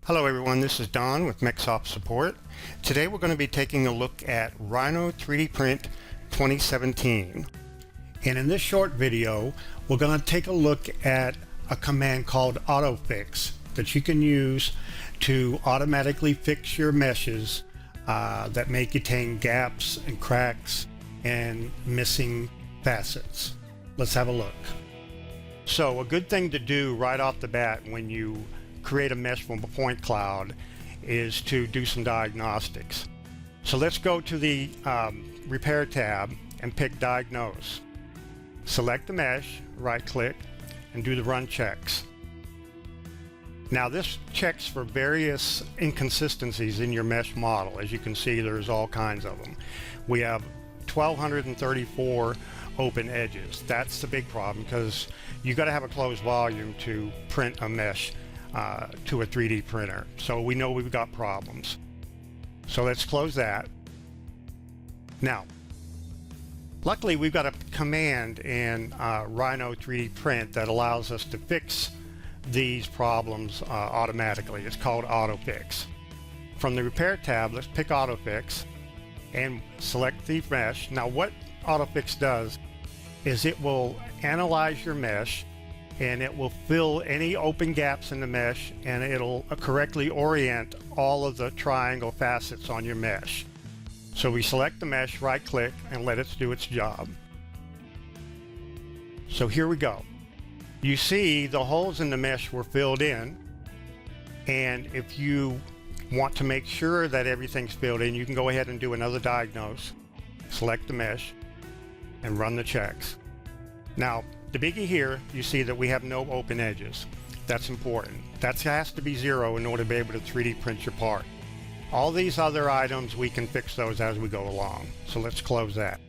Hello everyone, this is Don with MecSoft Support. Today we're going to be taking a look at Rhino3DPRINT 2017. And in this short video, we're going to take a look at a command called AutoFix that you can use to automatically fix your meshes that may contain gaps and cracks and missing facets. Let's have a look. So a good thing to do right off the bat when you create a mesh from a point cloud is to do some diagnostics. So let's go to the Repair tab and pick Diagnose. Select the mesh, right click, and do the Run Checks. Now this checks for various inconsistencies in your mesh model. As you can see, there's all kinds of them. We have 1,234 open edges. That's the big problem because you got to have a closed volume to print a mesh to a 3D printer. So we know we've got problems. So let's close that. Now, luckily we've got a command in Rhino3DPRINT that allows us to fix these problems automatically. It's called AutoFix. From the Repair tab, let's pick AutoFix and select the mesh. Now what AutoFix does is it will analyze your mesh and it will fill any open gaps in the mesh, and it'll correctly orient all of the triangle facets on your mesh. So we select the mesh, right click, and let it do its job. So here we go. You see the holes in the mesh were filled in, and if you want to make sure that everything's filled in, you can go ahead and do another diagnose, select the mesh, and run the checks. Now, the biggie here, you see that we have no open edges. That's important. That has to be 0 in order to be able to 3D print your part. All these other items, we can fix those as we go along. So let's close that.